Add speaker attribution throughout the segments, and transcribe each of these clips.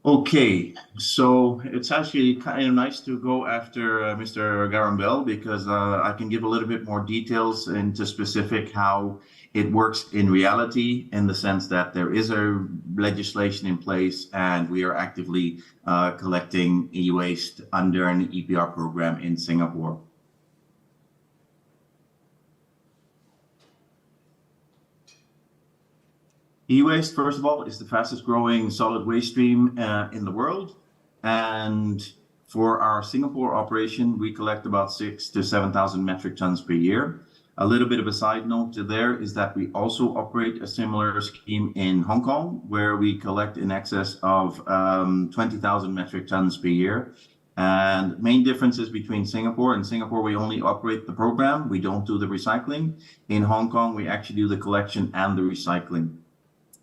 Speaker 1: Okay, so it's actually kind of nice to go after Mr. Garambel because I can give a little bit more details into specific how it works in reality, in the sense that there is a legislation in place and we are actively collecting e-waste under an EPR program in Singapore. E-waste, first of all, is the fastest growing solid waste stream in the world. And for our Singapore operation, we collect about 6,000 to 7,000 metric tons per year. A little bit of a side note to there is that we also operate a similar scheme in Hong Kong, where we collect in excess of 20,000 metric tons per year. And main differences between Singapore, we only operate the program. We don't do the recycling. In Hong Kong, we actually do the collection and the recycling.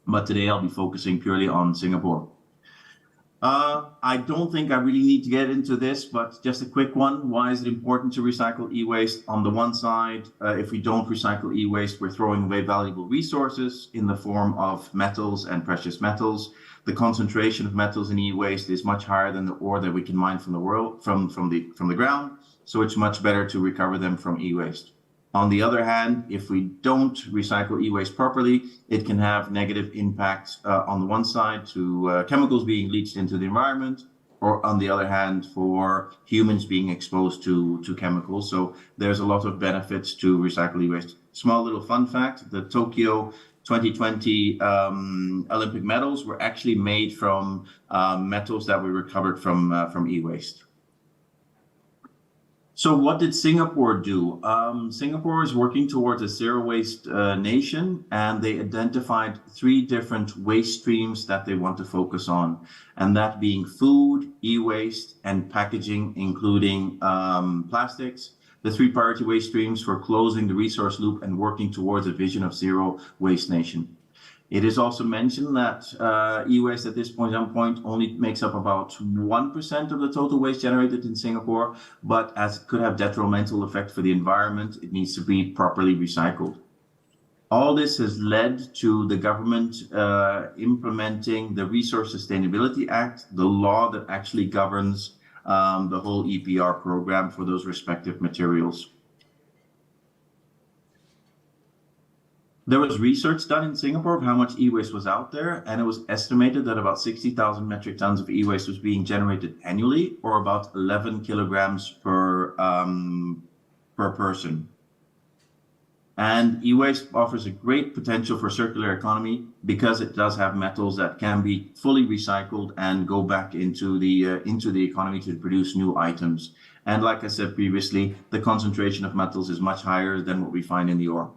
Speaker 1: But today I'll be focusing purely on Singapore. I don't think I really need to get into this, but just a quick one. Why is it important to recycle e-waste? On the one side, if we don't recycle e-waste, we're throwing away valuable resources in the form of metals and precious metals. The concentration of metals in e-waste is much higher than the ore that we can mine from the ground, so it's much better to recover them from e-waste. On the other hand, if we don't recycle e-waste properly, it can have negative impacts on the one side to chemicals being leached into the environment, or on the other hand, for humans being exposed to chemicals. So there's a lot of benefits to recycle e-waste. Small little fun fact, the Tokyo 2020 Olympic medals were actually made from metals that we recovered from e-waste. So what did Singapore do? Singapore is working towards a zero waste nation, and they identified 3 different waste streams that they want to focus on, and that being food, e-waste, and packaging, including plastics. The 3 priority waste streams for closing the resource loop and working towards a vision of zero waste nation. It is also mentioned that e-waste at this point only makes up about 1% of the total waste generated in Singapore, but as it could have detrimental effect for the environment, it needs to be properly recycled. All this has led to the government implementing the Resource Sustainability Act, the law that actually governs the whole EPR program for those respective materials. There was research done in Singapore of how much e-waste was out there, and it was estimated that about 60,000 metric tons of e-waste was being generated annually, or about 11 kilograms per person. And e-waste offers a great potential for circular economy because it does have metals that can be fully recycled and go back into the economy to produce new items. And like I said previously, the concentration of metals is much higher than what we find in the ore.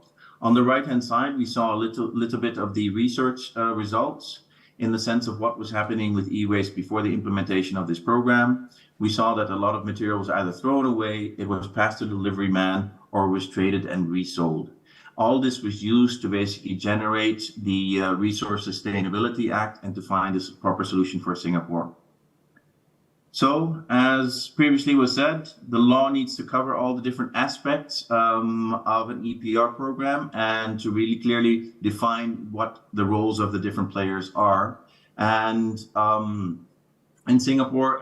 Speaker 1: On the right-hand side, we saw a little bit of the research results in the sense of what was happening with e-waste before the implementation of this program. We saw that a lot of material was either thrown away, it was passed to the delivery man, or was traded and resold. All this was used to basically generate the Resource Sustainability Act and to find a proper solution for Singapore. So, as previously was said, the law needs to cover all the different aspects of an EPR program and to really clearly define what the roles of the different players are. And in Singapore,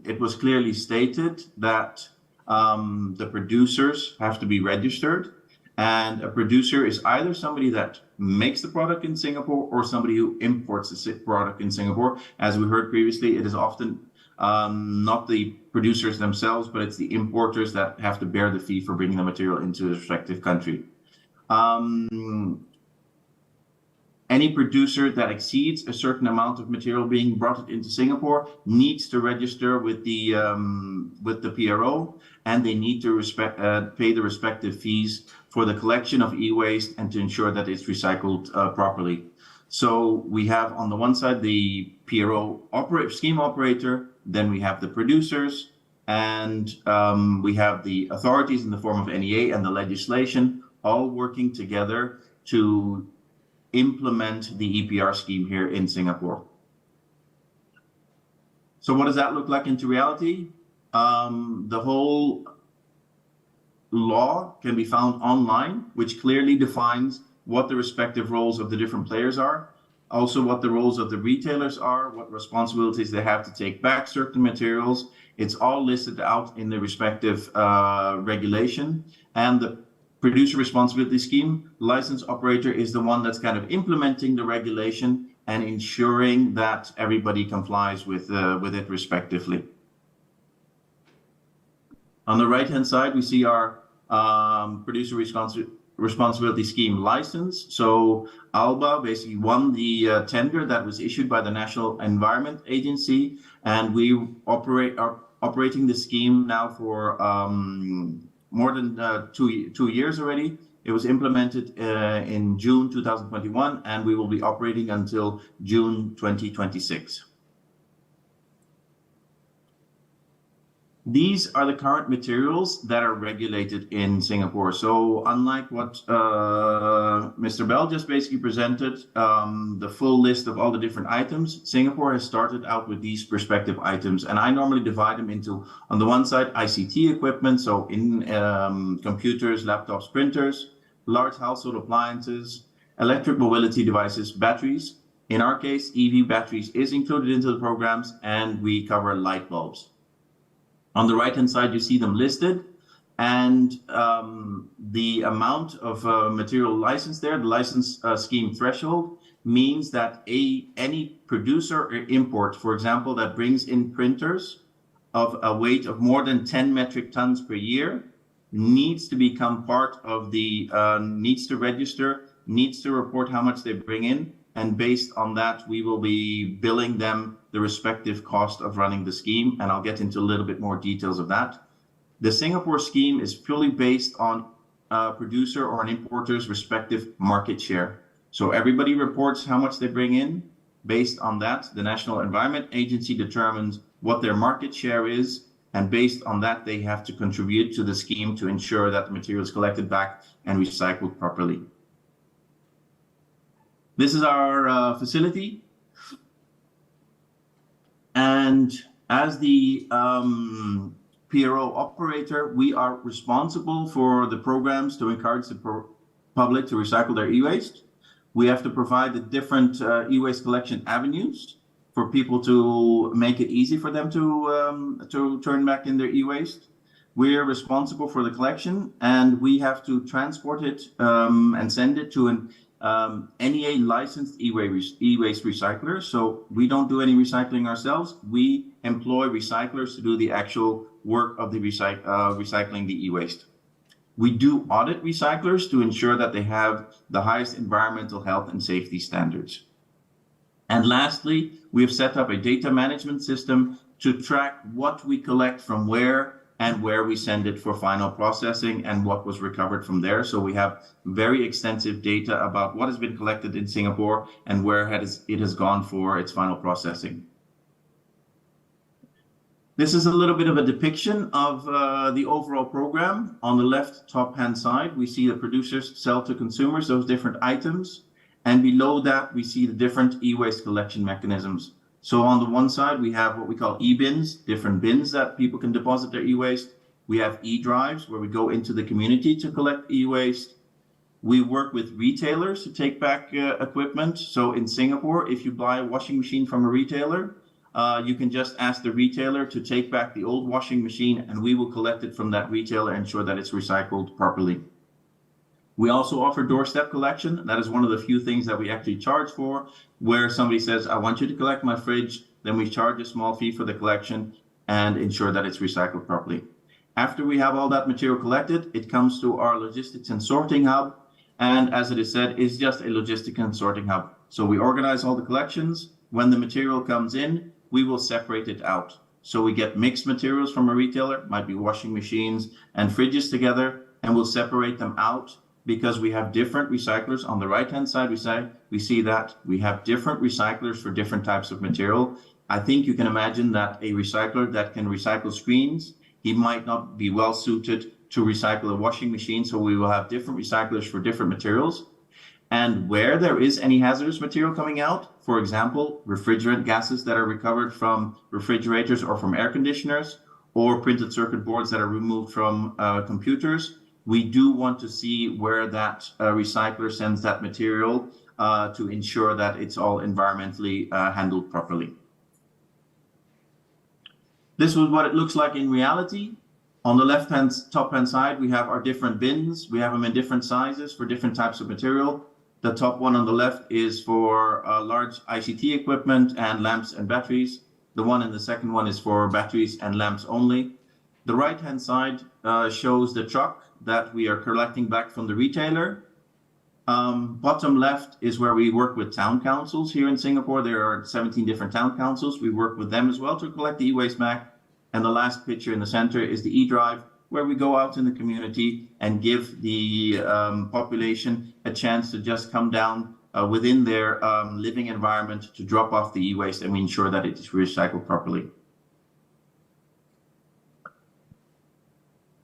Speaker 1: it was clearly stated that the producers have to be registered. And a producer is either somebody that makes the product in Singapore or somebody who imports the product in Singapore. As we heard previously, it is often not the producers themselves, but it's the importers that have to bear the fee for bringing the material into the respective country. Any producer that exceeds a certain amount of material being brought into Singapore needs to register with the PRO, and they need to pay the respective fees for the collection of e-waste and to ensure that it's recycled properly. So we have on the one side the PRO scheme operator, then we have the producers, and we have the authorities in the form of NEA and the legislation all working together to implement the EPR scheme here in Singapore. So what does that look like into reality? The whole law can be found online, which clearly defines what the respective roles of the different players are. also what the roles of the retailers are, what responsibilities they have to take back certain materials. It's all listed out in the respective regulation. And the producer responsibility scheme, license operator is the one that's kind of implementing the regulation and ensuring that everybody complies with it respectively. On the right-hand side, we see our producer responsibility scheme license. So ALBA basically won the tender that was issued by the National Environment Agency, and we are operating the scheme now for more than two years already. It was implemented in June 2021, and we will be operating until June 2026. These are the current materials that are regulated in Singapore. So unlike what Mr. Bell just basically presented, the full list of all the different items, Singapore has started out with these respective items. And I normally divide them into, on the one side, ICT equipment, so in computers, laptops, printers, large household appliances, electric mobility devices, batteries. In our case, EV batteries is included into the programs, and we cover light bulbs. On the right-hand side, you see them listed, and the amount of material license there, the license scheme threshold, means that any producer or import, for example, that brings in printers of a weight of more than 10 metric tons per year, needs to become part of the, needs to register, needs to report how much they bring in, and based on that, we will be billing them the respective cost of running the scheme, and I'll get into a little bit more details of that. The Singapore scheme is purely based on a producer or an importer's respective market share. So everybody reports how much they bring in. Based on that, the National Environment Agency determines what their market share is, and based on that, they have to contribute to the scheme to ensure that the material is collected back and recycled properly. This is our facility. And as the PRO operator, we are responsible for the programs to encourage the public to recycle their e-waste. We have to provide the different e-waste collection avenues for people to make it easy for them to turn back in their e-waste. We're responsible for the collection, and we have to transport it and send it to an NEA licensed e-waste recycler. So we don't do any recycling ourselves. We employ recyclers to do the actual work of the recycling the e-waste. We do audit recyclers to ensure that they have the highest environmental health and safety standards. And lastly, we have set up a data management system to track what we collect from where and where we send it for final processing and what was recovered from there. So we have very extensive data about what has been collected in Singapore and where it has gone for its final processing. This is a little bit of a depiction of the overall program. On the left top-hand side, we see the producers sell to consumers those different items. And below that, we see the different e-waste collection mechanisms. So on the one side, we have what we call e-bins, different bins that people can deposit their e-waste. We have e-drives where we go into the community to collect e-waste. We work with retailers to take back equipment. So in Singapore, if you buy a washing machine from a retailer, you can just ask the retailer to take back the old washing machine, and we will collect it from that retailer and ensure that it's recycled properly. We also offer doorstep collection. That is one of the few things that we actually charge for, where somebody says, I want you to collect my fridge, then we charge a small fee for the collection and ensure that it's recycled properly. After we have all that material collected, it comes to our logistics and sorting hub. And as it is said, it's just a logistics and sorting hub. So we organize all the collections. When the material comes in, we will separate it out. So we get mixed materials from a retailer, might be washing machines and fridges together, and we'll separate them out. Because we have different recyclers. On the right-hand side, we see that we have different recyclers for different types of material. I think you can imagine that a recycler that can recycle screens, he might not be well suited to recycle a washing machine. So we will have different recyclers for different materials. And where there is any hazardous material coming out, for example, refrigerant gases that are recovered from refrigerators or from air conditioners, or printed circuit boards that are removed from computers, we do want to see where that recycler sends that material to ensure that it's all environmentally handled properly. This is what it looks like in reality. On the left-hand, top-hand side, we have our different bins. We have them in different sizes for different types of material. The top one on the left is for large ICT equipment and lamps and batteries. The one in the second one is for batteries and lamps only. The right-hand side shows the truck that we are collecting back from the retailer. Bottom left is where we work with town councils here in Singapore. There are 17 different town councils. We work with them as well to collect the e-waste back. And the last picture in the center is the e-drive, where we go out in the community and give the population a chance to just come down within their living environment to drop off the e-waste, and we ensure that it is recycled properly.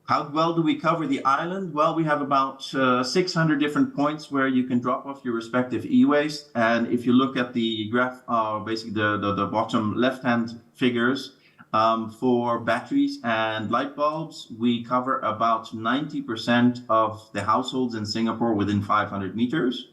Speaker 1: How well do we cover the island? Well, we have about 600 different points where you can drop off your respective e-waste. And if you look at the graph, basically the bottom left-hand figures, for batteries and light bulbs, we cover about 90% of the households in Singapore within 500 meters.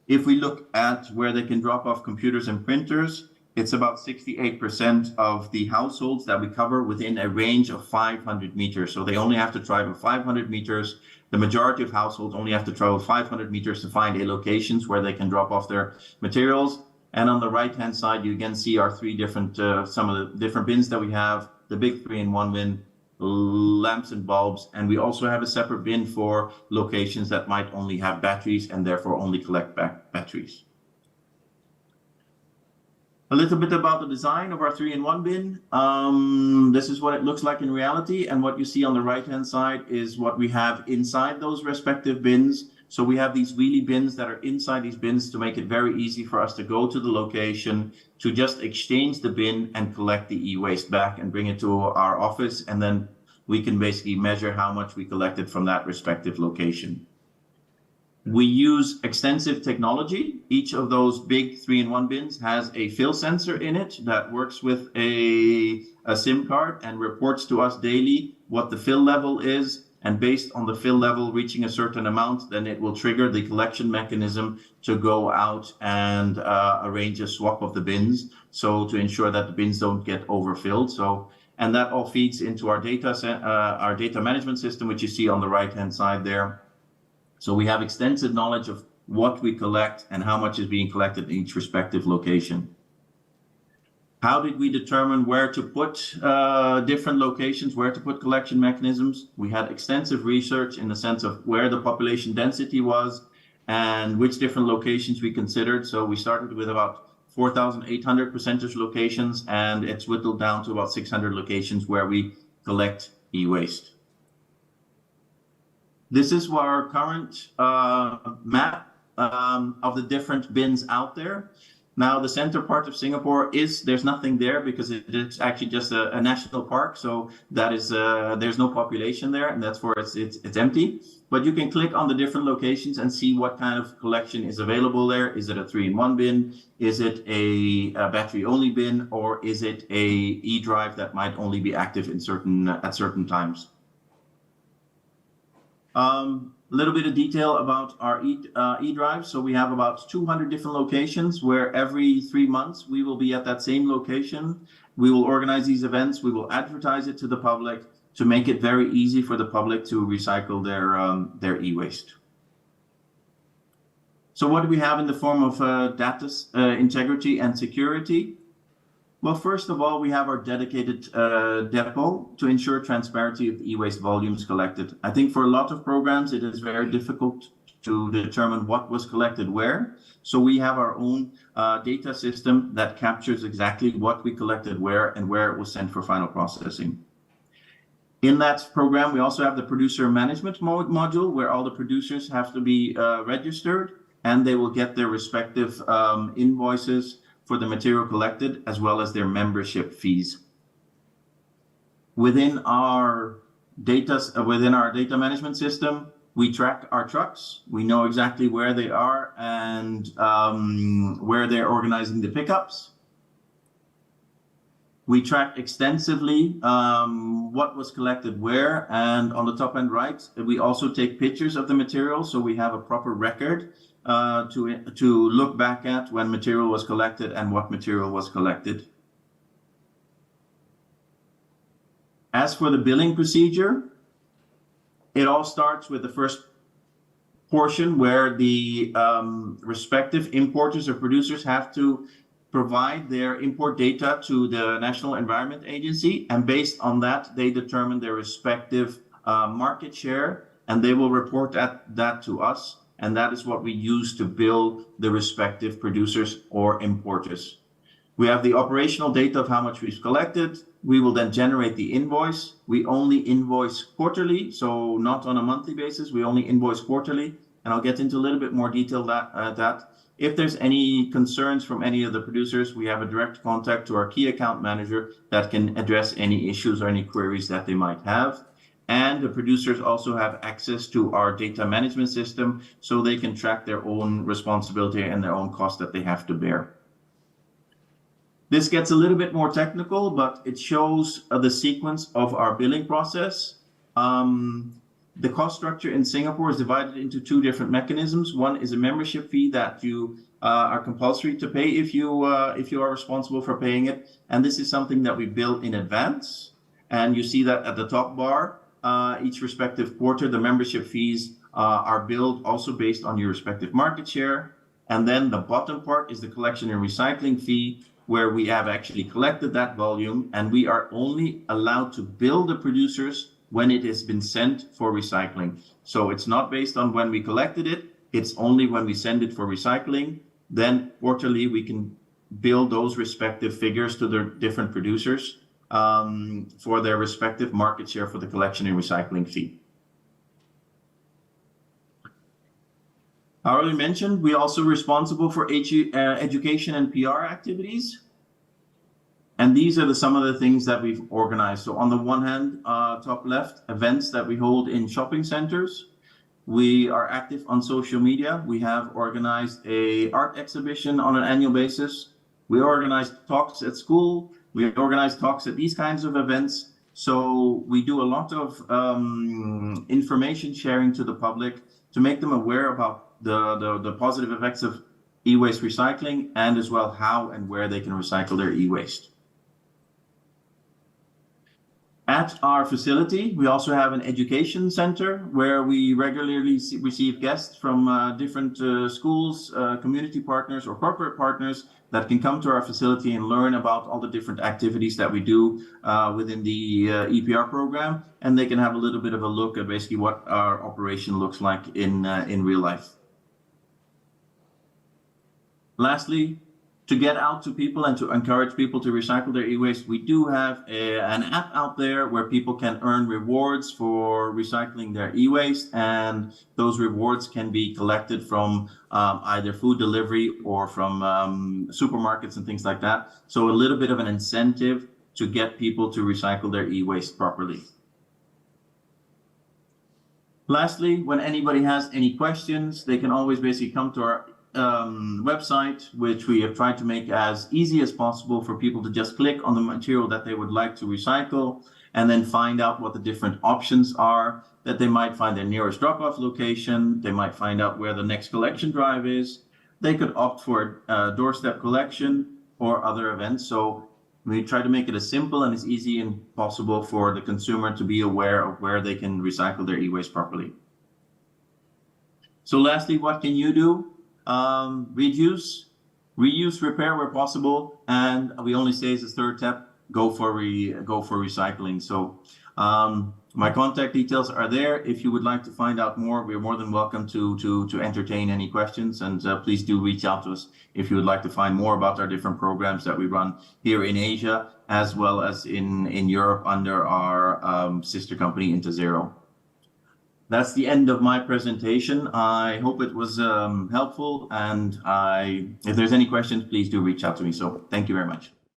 Speaker 1: If we look at where they can drop off computers and printers, it's about 68% of the households that we cover within a range of 500 meters. So they only have to travel 500 meters. The majority of households only have to travel 500 meters to find a locations where they can drop off their materials. And on the right-hand side, you again see our three different, some of the different bins that we have, the big 3-in-1 bin, lamps and bulbs, and we also have a separate bin for locations that might only have batteries and therefore only collect batteries. A little bit about the design of our 3-in-1 bin. This is what it looks like in reality, and what you see on the right-hand side is what we have inside those respective bins. So we have these wheelie bins that are inside these bins to make it very easy for us to go to the location, to just exchange the bin and collect the e-waste back and bring it to our office. And then we can basically measure how much we collected from that respective location. We use extensive technology. Each of those big 3-in-1 bins has a fill sensor in it that works with a SIM card and reports to us daily what the fill level is. And based on the fill level reaching a certain amount, then it will trigger the collection mechanism to go out and arrange a swap of the bins. So to ensure that the bins don't get overfilled. And that all feeds into our data management system, which you see on the right-hand side there. So we have extensive knowledge of what we collect and how much is being collected in each respective location. How did we determine where to put different locations, where to put collection mechanisms? We had extensive research in the sense of where the population density was and which different locations we considered. So we started with about 4,800 percentage locations, and it's whittled down to about 600 locations where we collect e-waste. This is our current map of the different bins out there. Now, the center part of Singapore there's nothing there because it's actually just a national park. So that is, there's no population there, and that's where it's empty. But you can click on the different locations and see what kind of collection is available there. Is it a 3-in-1 bin? Is it a battery-only bin? Or is it a e-drive that might only be active in at certain times? A little bit of detail about our e-drive. So we have about 200 different locations where every 3 months we will be at that same location. We will organize these events. We will advertise it to the public to make it very easy for the public to recycle their e-waste. So what do we have in the form of data integrity and security? Well, first of all, we have our dedicated depot to ensure transparency of the e-waste volumes collected. I think for a lot of programs, it is very difficult to determine what was collected where. So we have our own data system that captures exactly what we collected where and where it was sent for final processing. In that program, we also have the producer management module where all the producers have to be registered, and they will get their respective invoices for the material collected, as well as their membership fees. Within our data management system, we track our trucks. We know exactly where they are and where they're organizing the pickups. We track extensively what was collected where, and on the top end right, we also take pictures of the material, so we have a proper record to look back at when material was collected and what material was collected. As for the billing procedure, it all starts with the first portion where the respective importers or producers have to provide their import data to the National Environment Agency, and based on that, they determine their respective market share, and they will report that to us, and that is what we use to bill the respective producers or importers. We have the operational data of how much we've collected. We will then generate the invoice. We only invoice quarterly, so not on a monthly basis. We only invoice quarterly, and I'll get into a little bit more detail that. If there's any concerns from any of the producers, we have a direct contact to our key account manager that can address any issues or any queries that they might have. And the producers also have access to our data management system, so they can track their own responsibility and their own cost that they have to bear. This gets a little bit more technical, but it shows the sequence of our billing process. The cost structure in Singapore is divided into two different mechanisms. One is a membership fee that you are compulsory to pay if you are responsible for paying it. And this is something that we bill in advance. And you see that at the top bar, each respective quarter, the membership fees are billed also based on your respective market share. And then the bottom part is the collection and recycling fee, where we have actually collected that volume, and we are only allowed to bill the producers when it has been sent for recycling. So it's not based on when we collected it, it's only when we send it for recycling. Then quarterly we can bill those respective figures to the different producers for their respective market share for the collection and recycling fee. I already mentioned we're also responsible for education and PR activities. And these are some of the things that we've organized. So on the one hand, top left, events that we hold in shopping centers. We are active on social media. We have organized an art exhibition on an annual basis. We organize talks at school. We organize talks at these kinds of events. So we do a lot of information sharing to the public to make them aware about the positive effects of e-waste recycling, and as well how and where they can recycle their e-waste. At our facility, we also have an education center where we regularly receive guests from different schools, community partners or corporate partners that can come to our facility and learn about all the different activities that we do within the EPR program, and they can have a little bit of a look at basically what our operation looks like in real life. Lastly, to get out to people and to encourage people to recycle their e-waste, we do have an app out there where people can earn rewards for recycling their e-waste, and those rewards can be collected from either food delivery or from supermarkets and things like that. So a little bit of an incentive to get people to recycle their e-waste properly. Lastly, when anybody has any questions, they can always basically come to our website, which we have tried to make as easy as possible for people to just click on the material that they would like to recycle and then find out what the different options are, that they might find their nearest drop-off location, they might find out where the next collection drive is, they could opt for doorstep collection or other events. So we try to make it as simple and as easy as possible for the consumer to be aware of where they can recycle their e-waste properly. So lastly, what can you do? Reduce, reuse, repair where possible, and we only say as a third step, go for recycling. So my contact details are there. If you would like to find out more, we're more than welcome to entertain any questions, and please do reach out to us if you would like to find more about our different programs that we run here in Asia as well as in Europe under our sister company InterZero. That's the end of my presentation. I hope it was helpful, and if there's any questions, please do reach out to me. So thank you very much.